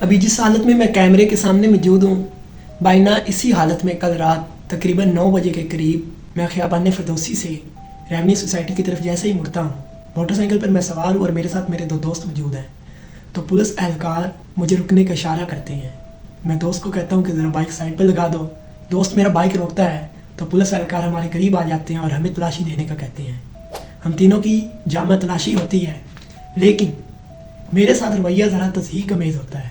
ابھی جس حالت میں کیمرے کے سامنے موجود ہوں، بائنا اسی حالت میں کل رات تقریباً 9 بجے کے قریب میں خیابان فردوسی سے ریونیو سوسائٹی کی طرف جیسے ہی مڑتا ہوں، موٹر سائیکل پر میں سوار ہوں اور میرے ساتھ میرے 2 دوست موجود ہیں۔ تو پولیس اہلکار مجھے رکنے کا اشارہ کرتے ہیں۔ میں دوست کو کہتا ہوں کہ ذرا بائک سائڈ پہ لگا دو۔ دوست میرا بائک روکتا ہے تو پولیس اہلکار ہمارے قریب آ جاتے ہیں اور ہمیں تلاشی دینے کا کہتے ہیں۔ ہم تینوں کی جامع تلاشی ہوتی ہے، لیکن میرے ساتھ رویہ ذرا تضحیک امیز ہوتا ہے۔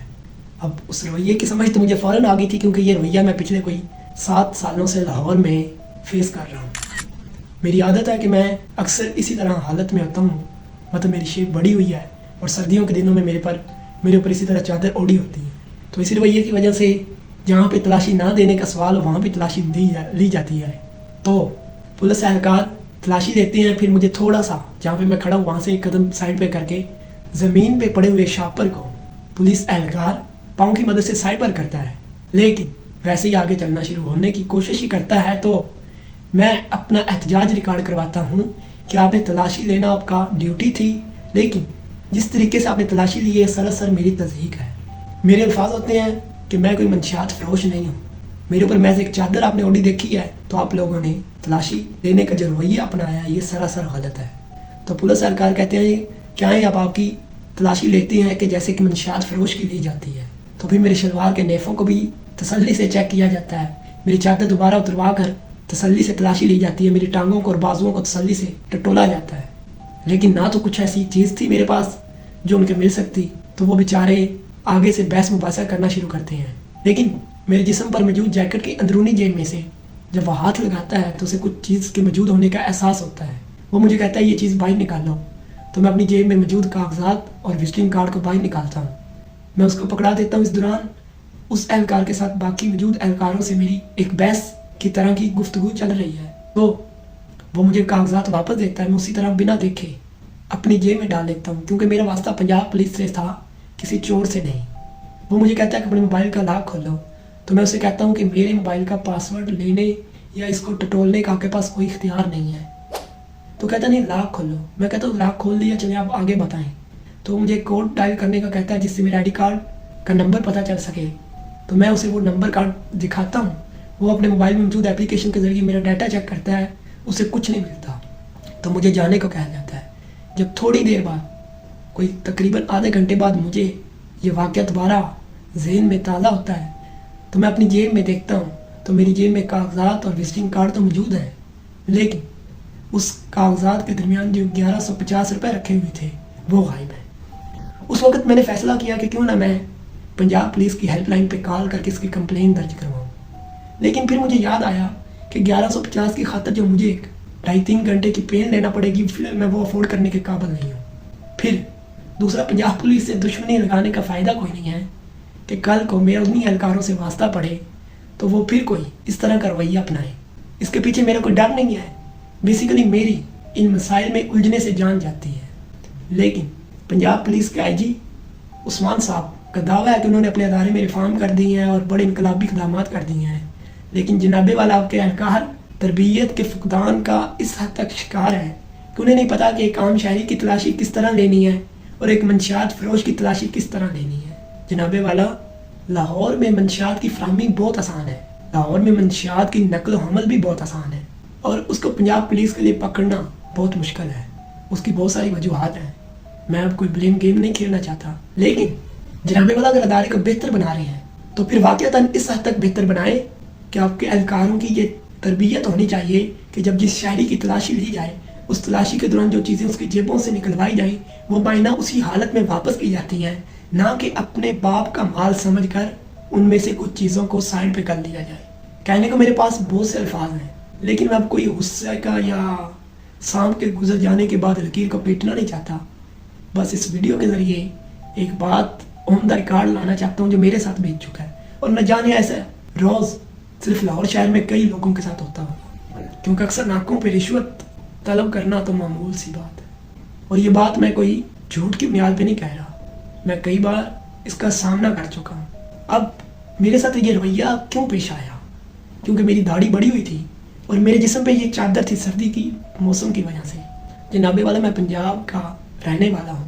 اب اس رویے کی سمجھ تو مجھے فوراً آ گئی تھی، کیونکہ یہ رویہ میں پچھلے کوئی 7 سالوں سے لاہور میں فیس کر رہا ہوں۔ میری عادت ہے کہ میں اکثر اسی طرح حالت میں ہوتا ہوں، مطلب میری شیپ بڑی ہوئی ہے اور سردیوں کے دنوں میں میرے اوپر اسی طرح چادر اوڑھی ہوتی ہے۔ تو اسی رویے کی وجہ سے جہاں پہ تلاشی نہ دینے کا سوال ہو وہاں پہ تلاشی لی جاتی ہے۔ تو پولیس اہلکار تلاشی دیتے ہیں، پھر مجھے تھوڑا سا جہاں پہ میں کھڑا ہوں وہاں سے ایک قدم سائڈ پہ کر کے زمین پہ پڑے ہوئے شاپر کو پولیس اہلکار پاؤں کی مدد سے سائڈ پر کرتا ہے، لیکن ویسے ہی آگے چلنا شروع ہونے کی کوشش ہی کرتا ہے تو میں اپنا احتجاج ریکارڈ کرواتا ہوں کہ آپ نے تلاشی لینا آپ کا ڈیوٹی تھی، لیکن جس طریقے سے آپ نے تلاشی لی ہے سراسر میری تضحیک ہے۔ میرے الفاظ ہوتے ہیں کہ میں کوئی منشیات فروش نہیں ہوں، میرے اوپر محض ایک چادر آپ نے اوڑھی دیکھی ہے تو آپ لوگوں نے تلاشی لینے کا جو رویہ اپنایا ہے یہ سراسر غلط ہے۔ تو پولیس اہلکار کہتے ہیں کیا ہے آپ کی تلاشی لیتے ہیں کہ جیسے کہ منشیات فروش کی لی جاتی ہے؟ تو پھر میرے شلوار کے نیفوں کو بھی تسلی سے چیک کیا جاتا ہے، میری چادر دوبارہ اتروا کر تسلی سے تلاشی لی جاتی ہے، میری ٹانگوں کو اور بازوؤں کو تسلی سے ٹٹولا جاتا ہے، لیکن نہ تو کچھ ایسی چیز تھی میرے پاس جو ان کے مل سکتی، تو وہ بیچارے آگے سے بحث مباحثہ کرنا شروع کرتے ہیں۔ لیکن میرے جسم پر موجود جیکٹ کی اندرونی جیب میں سے جب وہ ہاتھ لگاتا ہے تو اسے کچھ چیز کے موجود ہونے کا احساس ہوتا ہے۔ وہ مجھے کہتا ہے یہ چیز باہر نکال لو، تو میں اپنی جیب میں موجود کاغذات اور وزٹنگ کارڈ کو باہر نکالتا ہوں۔ میں اس کو پکڑا دیتا ہوں۔ اس دوران اس اہلکار کے ساتھ باقی موجود اہلکاروں سے میری ایک بحث کی طرح کی گفتگو چل رہی ہے، تو وہ مجھے کاغذات واپس دیتا ہے۔ میں اسی طرح بنا دیکھے اپنی جیب میں ڈال لیتا ہوں، کیونکہ میرا واسطہ پنجاب پولیس سے تھا، کسی چور سے نہیں۔ وہ مجھے کہتا ہے کہ اپنے موبائل کا لاک کھولو، تو میں اسے کہتا ہوں کہ میرے موبائل کا پاسورڈ لینے یا اس کو ٹٹولنے کا آپ کے پاس کوئی اختیار نہیں ہے۔ تو کہتا نہیں لاک کھولو۔ میں کہتا ہوں لاک کھول دیا، چلے آپ آگے بتائیں۔ تو مجھے کوڈ ڈائل کرنے کا کہتا ہے جس سے میرا آئی ڈی کارڈ کا نمبر پتہ چل سکے، تو میں اسے وہ نمبر کارڈ دکھاتا ہوں۔ وہ اپنے موبائل میں موجود اپلیکیشن کے ذریعے میرا ڈیٹا چیک کرتا ہے، اسے کچھ نہیں ملتا، تو مجھے جانے کو کہا جاتا ہے۔ جب تھوڑی دیر بعد، کوئی تقریباً آدھے گھنٹے بعد مجھے یہ واقعہ دوبارہ ذہن میں تازہ ہوتا ہے، تو میں اپنی جیب میں دیکھتا ہوں تو میری جیب میں کاغذات اور وزٹنگ کارڈ تو موجود ہیں، لیکن اس کاغذات کے درمیان جو 1150 روپے رکھے ہوئے تھے وہ غائب ہیں۔ اس وقت میں نے فیصلہ کیا کہ کیوں نہ میں پنجاب پولیس کی ہیلپ لائن پہ کال کر کے اس کی کمپلین درج کرواؤں، لیکن پھر مجھے یاد آیا کہ 1150 کی خاطر جو مجھے 2.5-3 گھنٹے کی پین لینا پڑے گی، پھر میں وہ افورڈ کرنے کے قابل نہیں ہوں۔ پھر دوسرا، پنجاب پولیس سے دشمنی لگانے کا فائدہ کوئی نہیں ہے کہ کل کو میرا انہی اہلکاروں سے واسطہ پڑے تو وہ پھر کوئی اس طرح کا رویہ اپنائے۔ اس کے پیچھے میرا کوئی ڈر نہیں ہے، بیسیکلی میری ان مسائل میں الجھنے سے جان جاتی ہے۔ لیکن پنجاب پولیس کے آئی جی عثمان صاحب کا دعویٰ ہے کہ انہوں نے اپنے ادارے میں ریفارم کر دی ہیں اور بڑے انقلابی اقدامات کر دیے ہیں، لیکن جناب والا آپ کے اہلکار تربیت کے فقدان کا اس حد تک شکار ہے کہ انہیں نہیں پتا کہ ایک عام شہری کی تلاشی کس طرح لینی ہے اور ایک منشیات فروش کی تلاشی کس طرح لینی ہے۔ جناب والا، لاہور میں منشیات کی فراہمی بہت آسان ہے، لاہور میں منشیات کی نقل و حمل بھی بہت آسان ہے، اور اس کو پنجاب پولیس کے لیے پکڑنا بہت مشکل ہے۔ اس کی بہت ساری وجوہات ہیں، میں اب کوئی بلیم گیم نہیں کھیلنا چاہتا، لیکن جناب والا اگر ادارے کو بہتر بنا رہے ہیں تو پھر واقعتاً اس حد تک بہتر بنائے کہ آپ کے اہلکاروں کی یہ تربیت ہونی چاہیے کہ جب جس شہری کی تلاشی لی جائے اس تلاشی کے دوران جو چیزیں اس کی جیبوں سے نکلوائی جائیں وہ بائنا اسی حالت میں واپس کی جاتی ہیں، نہ کہ اپنے باپ کا مال سمجھ کر ان میں سے کچھ چیزوں کو سائڈ پہ کر لیا جائے۔ کہنے کو میرے پاس بہت سے الفاظ ہیں، لیکن میں اب کوئی غصے کا یا سانپ کے گزر جانے کے بعد لکیر کو پیٹنا نہیں چاہتا۔ بس اس ویڈیو کے ذریعے ایک بات آن دا ریکارڈ لانا چاہتا ہوں جو میرے ساتھ بیت چکا ہے، اور نہ جانے ایسا روز صرف لاہور شہر میں کئی لوگوں کے ساتھ ہوتا ہوں، کیونکہ اکثر ناکوں پہ رشوت طلب کرنا تو معمول سی بات ہے، اور یہ بات میں کوئی جھوٹ کی بنیاد پہ نہیں کہہ رہا، میں کئی بار اس کا سامنا کر چکا ہوں۔ اب میرے ساتھ یہ رویہ کیوں پیش آیا؟ کیونکہ میری داڑھی بڑی ہوئی تھی اور میرے جسم پہ یہ چادر تھی سردی کی موسم کی وجہ سے۔ جناب والا، میں پنجاب کا رہنے والا ہوں،